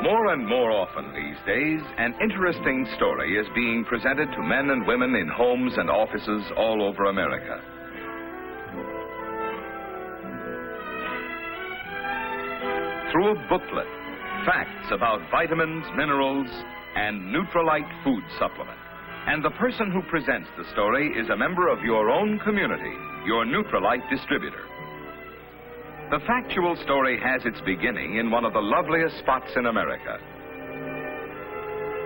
More and more often these days, an interesting story is being presented to men and women in homes and offices all over America. Through a booklet, facts about vitamins, minerals, and Nutrilite food supplement. And the person who presents the story is a member of your own community, your Nutrilite distributor. The factual story has its beginning in one of the loveliest spots in America.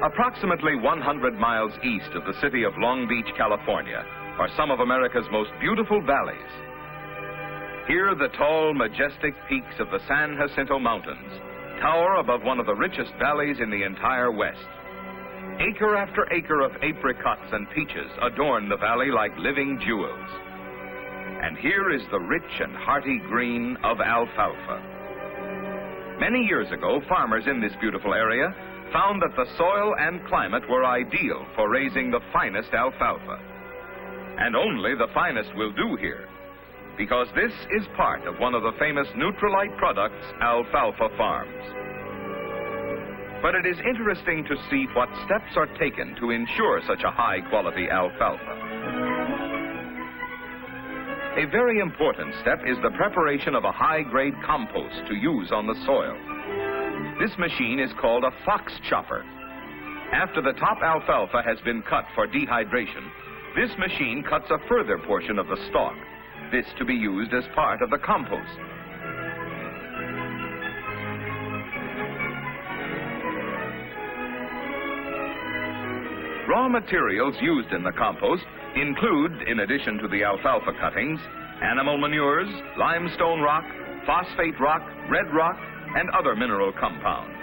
Approximately 100 miles east of the city of Long Beach, California, are some of America's most beautiful valleys. Here, the tall, majestic peaks of the San Jacinto Mountains tower above one of the richest valleys in the entire West. Acre after acre of apricots and peaches adorn the valley like living jewels. And here is the rich and hearty green of alfalfa. Many years ago, farmers in this beautiful area found that the soil and climate were ideal for raising the finest alfalfa. And only the finest will do here, because this is part of one of the famous Nutrilite products, alfalfa farms. But it is interesting to see what steps are taken to ensure such a high-quality alfalfa. A very important step is the preparation of a high-grade compost to use on the soil. This machine is called a fox chopper. After the top alfalfa has been cut for dehydration, this machine cuts a further portion of the stalk, this to be used as part of the compost. Raw materials used in the compost include, in addition to the alfalfa cuttings, animal manures, limestone rock, phosphate rock, red rock, and other mineral compounds.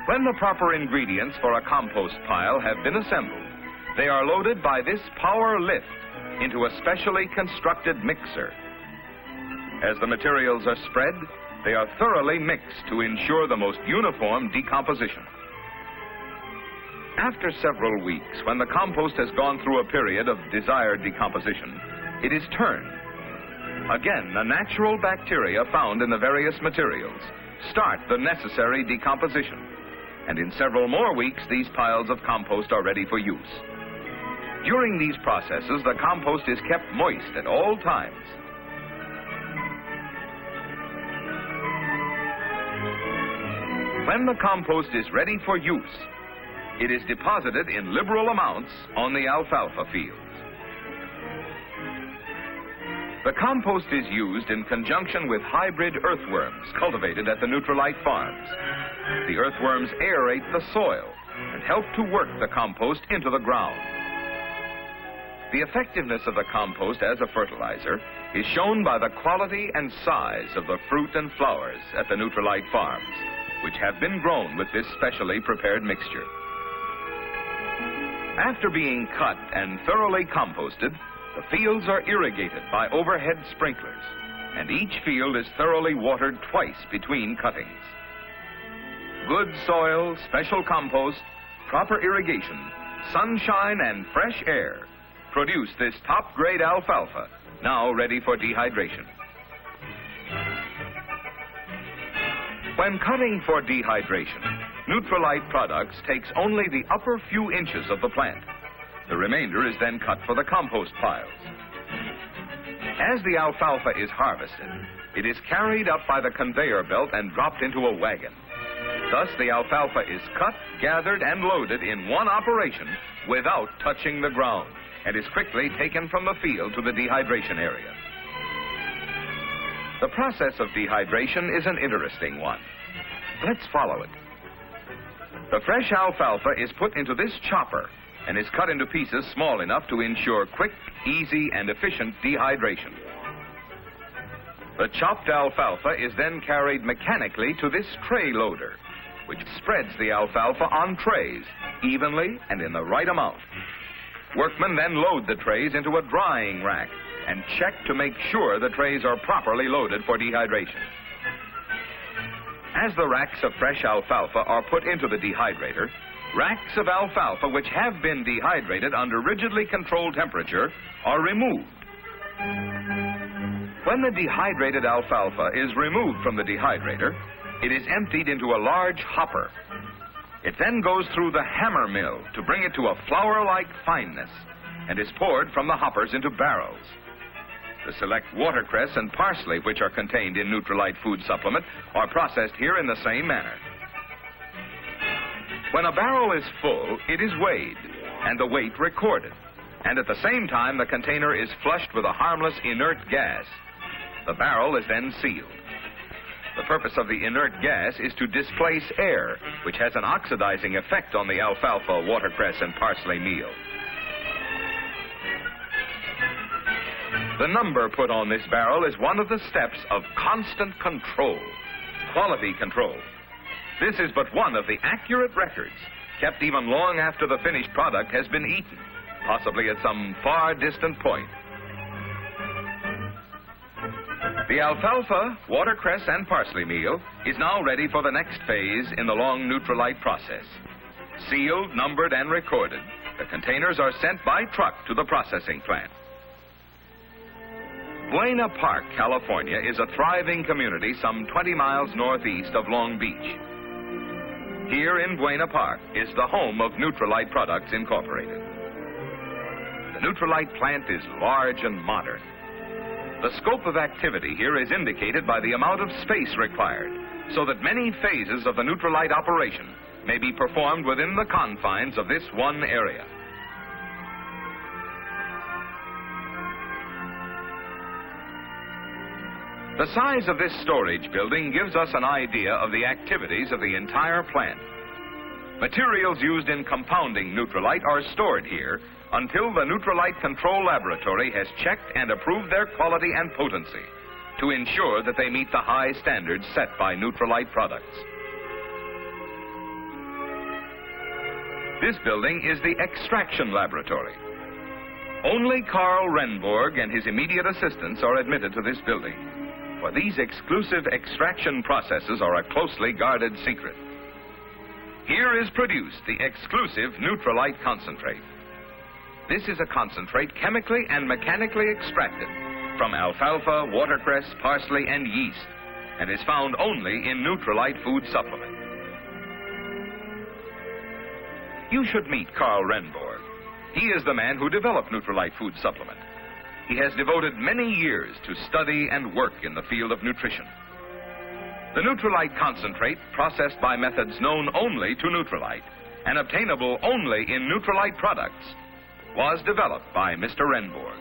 When the proper ingredients for a compost pile have been assembled, they are loaded by this power lift into a specially constructed mixer. As the materials are spread, they are thoroughly mixed to ensure the most uniform decomposition. After several weeks, when the compost has gone through a period of desired decomposition, it is turned. Again, the natural bacteria found in the various materials start the necessary decomposition. And in several more weeks, these piles of compost are ready for use. During these processes, the compost is kept moist at all times. When the compost is ready for use, it is deposited in liberal amounts on the alfalfa fields. The compost is used in conjunction with hybrid earthworms cultivated at the Nutrilite farms. The earthworms aerate the soil and help to work the compost into the ground. The effectiveness of the compost as a fertilizer is shown by the quality and size of the fruit and flowers at the Nutrilite farms, which have been grown with this specially prepared mixture. After being cut and thoroughly composted, the fields are irrigated by overhead sprinklers, and each field is thoroughly watered twice between cuttings. Good soil, special compost, proper irrigation, sunshine, and fresh air produce this top-grade alfalfa, now ready for dehydration. When cutting for dehydration, Nutrilite products takes only the upper few inches of the plant. The remainder is then cut for the compost piles. As the alfalfa is harvested, it is carried up by the conveyor belt and dropped into a wagon. Thus, the alfalfa is cut, gathered, and loaded in one operation without touching the ground, and is quickly taken from the field to the dehydration area. The process of dehydration is an interesting one. Let's follow it. The fresh alfalfa is put into this chopper and is cut into pieces small enough to ensure quick, easy, and efficient dehydration. The chopped alfalfa is then carried mechanically to this tray loader, which spreads the alfalfa on trays evenly and in the right amount. Workmen then load the trays into a drying rack and check to make sure the trays are properly loaded for dehydration. As the racks of fresh alfalfa are put into the dehydrator, racks of alfalfa which have been dehydrated under rigidly controlled temperature are removed. When the dehydrated alfalfa is removed from the dehydrator, it is emptied into a large hopper. It then goes through the hammer mill to bring it to a flour-like fineness and is poured from the hoppers into barrels. The select watercress and parsley, which are contained in Nutrilite food supplement, are processed here in the same manner. When a barrel is full, it is weighed and the weight recorded, and at the same time the container is flushed with a harmless inert gas. The barrel is then sealed. The purpose of the inert gas is to displace air, which has an oxidizing effect on the alfalfa, watercress, and parsley meal. The number put on this barrel is one of the steps of constant control, quality control. This is but one of the accurate records kept even long after the finished product has been eaten, possibly at some far distant point. The alfalfa, watercress, and parsley meal is now ready for the next phase in the long Nutrilite process. Sealed, numbered, and recorded, the containers are sent by truck to the processing plant. Buena Park, California is a thriving community some 20 miles northeast of Long Beach. Here in Buena Park is the home of Nutrilite Products Incorporated. The Nutrilite plant is large and modern. The scope of activity here is indicated by the amount of space required, so that many phases of the Nutrilite operation may be performed within the confines of this one area. The size of this storage building gives us an idea of the activities of the entire plant. Materials used in compounding Nutrilite are stored here until the Nutrilite Control Laboratory has checked and approved their quality and potency to ensure that they meet the high standards set by Nutrilite products. This building is the Extraction Laboratory. Only Carl Renborg and his immediate assistants are admitted to this building, for these exclusive extraction processes are a closely guarded secret. Here is produced the exclusive Nutrilite concentrate. This is a concentrate chemically and mechanically extracted from alfalfa, watercress, parsley, and yeast, and is found only in Nutrilite food supplement. You should meet Carl Renborg. He is the man who developed Nutrilite food supplement. He has devoted many years to study and work in the field of nutrition. The Nutrilite concentrate, processed by methods known only to Nutrilite and obtainable only in Nutrilite products, was developed by Mr. Renborg.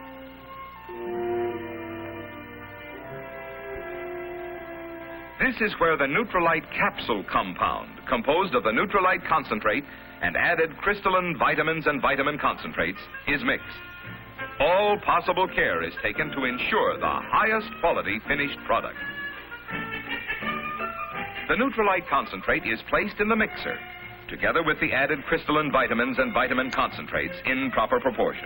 This is where the Nutrilite capsule compound, composed of the Nutrilite concentrate and added crystalline vitamins and vitamin concentrates, is mixed. All possible care is taken to ensure the highest quality finished product. The Nutrilite concentrate is placed in the mixer, together with the added crystalline vitamins and vitamin concentrates in proper proportion.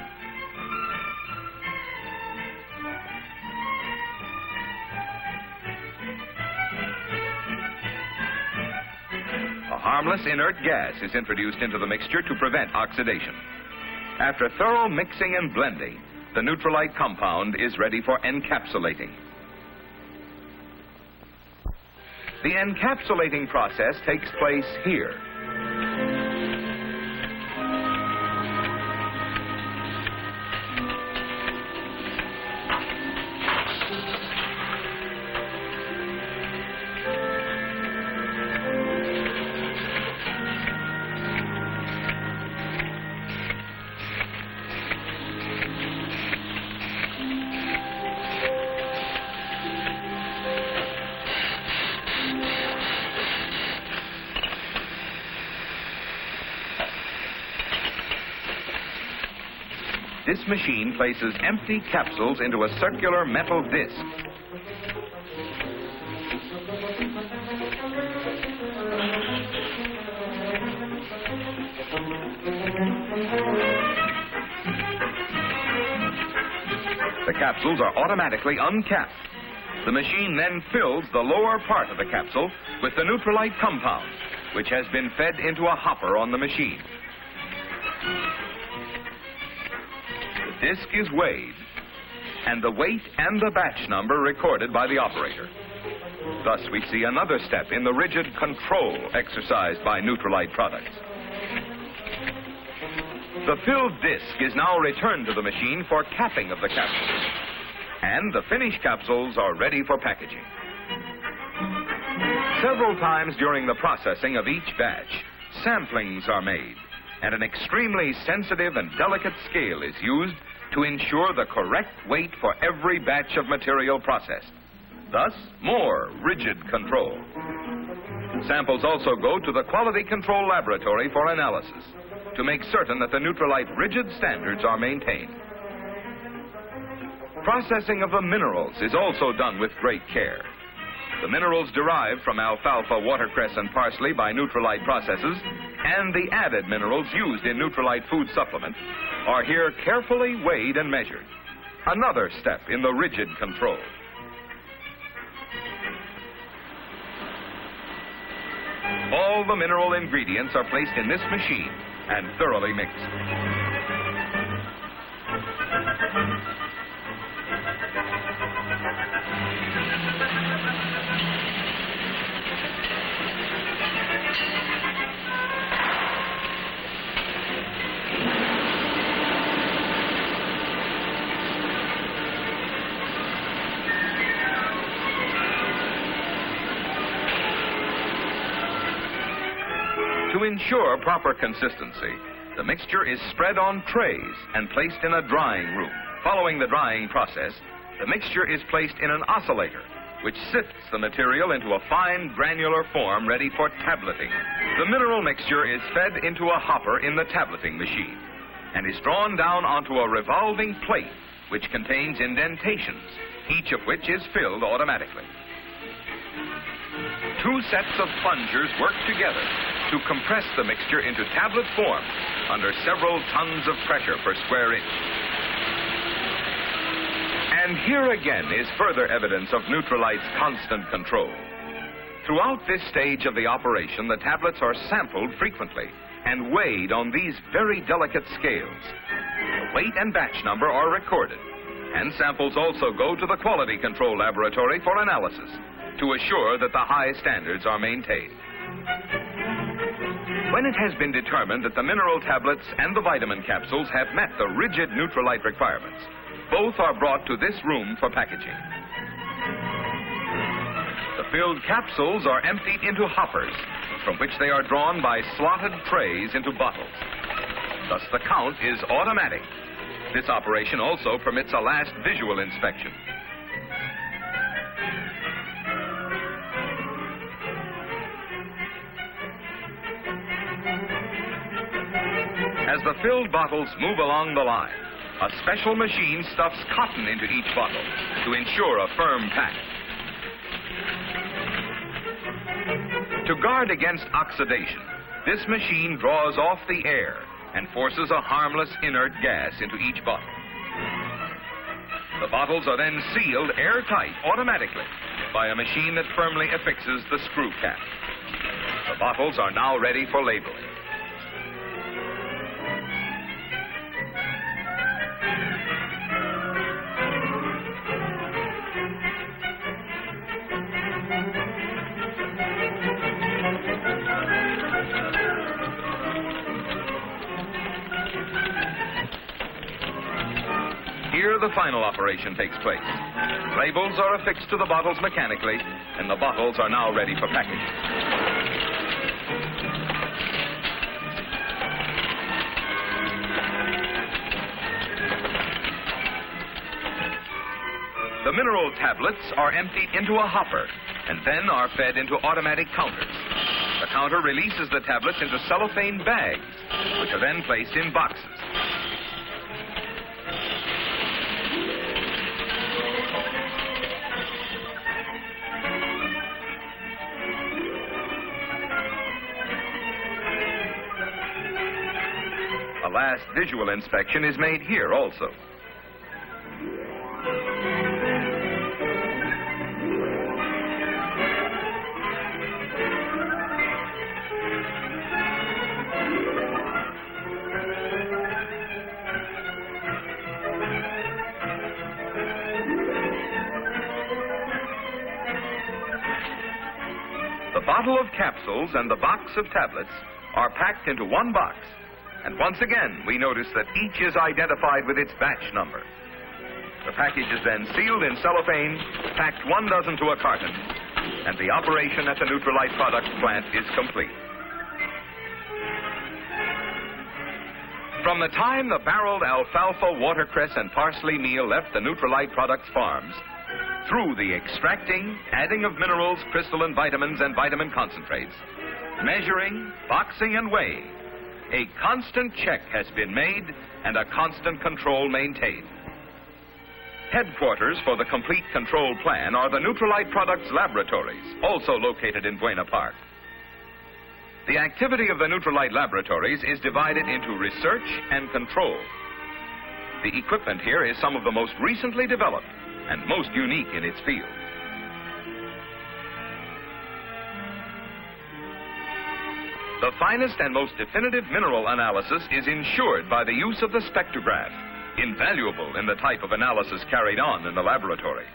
A harmless inert gas is introduced into the mixture to prevent oxidation. After thorough mixing and blending, the Nutrilite compound is ready for encapsulating. The encapsulating process takes place here. This machine places empty capsules into a circular metal disc. The capsules are automatically uncapped. The machine then fills the lower part of the capsule with the Nutrilite compound, which has been fed into a hopper on the machine. The disc is weighed, and the weight and the batch number recorded by the operator. Thus, we see another step in the rigid control exercised by Nutrilite products. The filled disc is now returned to the machine for capping of the capsules, and the finished capsules are ready for packaging. Several times during the processing of each batch, samplings are made, and an extremely sensitive and delicate scale is used to ensure the correct weight for every batch of material processed. Thus, more rigid control. Samples also go to the Quality Control Laboratory for analysis to make certain that the Nutrilite rigid standards are maintained. Processing of the minerals is also done with great care. The minerals derived from alfalfa, watercress, and parsley by Nutrilite processes and the added minerals used in Nutrilite food supplement are here carefully weighed and measured. Another step in the rigid control. All the mineral ingredients are placed in this machine and thoroughly mixed. To ensure proper consistency, the mixture is spread on trays and placed in a drying room. Following the drying process, the mixture is placed in an oscillator, which sifts the material into a fine granular form ready for tableting. The mineral mixture is fed into a hopper in the tableting machine and is drawn down onto a revolving plate which contains indentations, each of which is filled automatically. Two sets of plungers work together to compress the mixture into tablet form under several tons of pressure per square inch. And here again is further evidence of Nutrilite's constant control. Throughout this stage of the operation, the tablets are sampled frequently and weighed on these very delicate scales. The weight and batch number are recorded, and samples also go to the Quality Control Laboratory for analysis to assure that the high standards are maintained. When it has been determined that the mineral tablets and the vitamin capsules have met the rigid Nutrilite requirements, both are brought to this room for packaging. The filled capsules are emptied into hoppers, from which they are drawn by slotted trays into bottles. Thus, the count is automatic. This operation also permits a last visual inspection. As the filled bottles move along the line, a special machine stuffs cotton into each bottle to ensure a firm pack. To guard against oxidation, this machine draws off the air and forces a harmless inert gas into each bottle. The bottles are then sealed airtight automatically by a machine that firmly affixes the screw cap. The bottles are now ready for labeling. Here, the final operation takes place. Labels are affixed to the bottles mechanically, and the bottles are now ready for packaging. The mineral tablets are emptied into a hopper and then are fed into automatic counters. The counter releases the tablets into cellophane bags, which are then placed in boxes. A last visual inspection is made here also. The bottle of capsules and the box of tablets are packed into one box. And once again, we notice that each is identified with its batch number. The package is then sealed in cellophane, packed 1 dozen to a carton, and the operation at the Nutrilite Products plant is complete. From the time the barreled alfalfa, watercress, and parsley meal left the Nutrilite Products farms, through the extracting, adding of minerals, crystalline vitamins, and vitamin concentrates, measuring, boxing, and weighing, a constant check has been made and a constant control maintained. Headquarters for the complete control plan are the Nutrilite Products Laboratories, also located in Buena Park. The activity of the Nutrilite Laboratories is divided into research and control. The equipment here is some of the most recently developed and most unique in its field. The finest and most definitive mineral analysis is ensured by the use of the spectrograph, invaluable in the type of analysis carried on in the laboratory.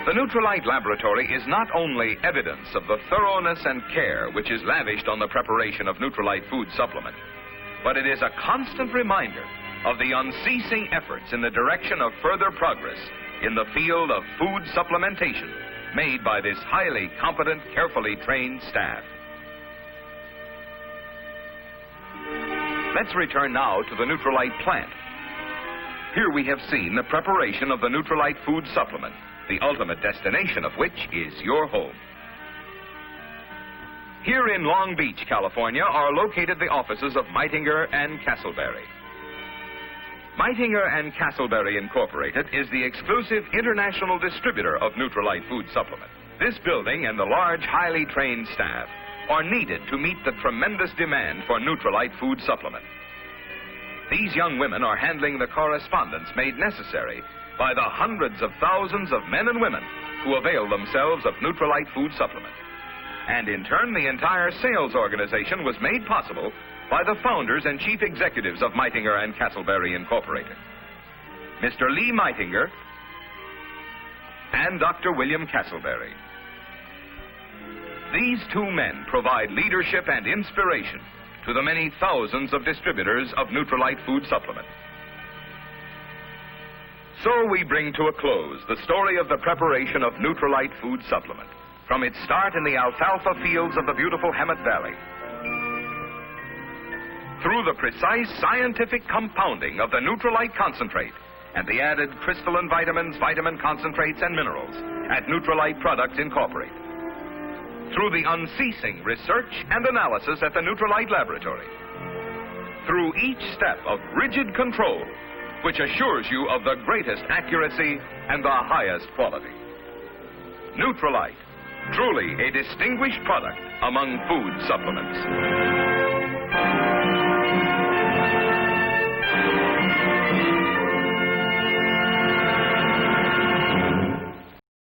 The Nutrilite Laboratory is not only evidence of the thoroughness and care which is lavished on the preparation of Nutrilite food supplement, but it is a constant reminder of the unceasing efforts in the direction of further progress in the field of food supplementation made by this highly competent, carefully trained staff. Let's return now to the Nutrilite plant. Here we have seen the preparation of the Nutrilite food supplement, the ultimate destination of which is your home. Here in Long Beach, California, are located the offices of Meitinger and Castleberry. Meitinger and Castleberry Incorporated is the exclusive international distributor of Nutrilite food supplement. This building and the large, highly trained staff are needed to meet the tremendous demand for Nutrilite food supplement. These young women are handling the correspondence made necessary by the hundreds of thousands of men and women who avail themselves of Nutrilite food supplement. And in turn, the entire sales organization was made possible by the founders and chief executives of Meitinger and Castleberry Incorporated, Mr. Lee Meitinger and Dr. William Castleberry. These two men provide leadership and inspiration to the many thousands of distributors of Nutrilite food supplement. So we bring to a close the story of the preparation of Nutrilite food supplement, from its start in the alfalfa fields of the beautiful Hemet Valley, through the precise scientific compounding of the Nutrilite concentrate and the added crystalline vitamins, vitamin concentrates, and minerals at Nutrilite Products Incorporated, through the unceasing research and analysis at the Nutrilite Laboratory, through each step of rigid control which assures you of the greatest accuracy and the highest quality. Nutrilite, truly a distinguished product among food supplements.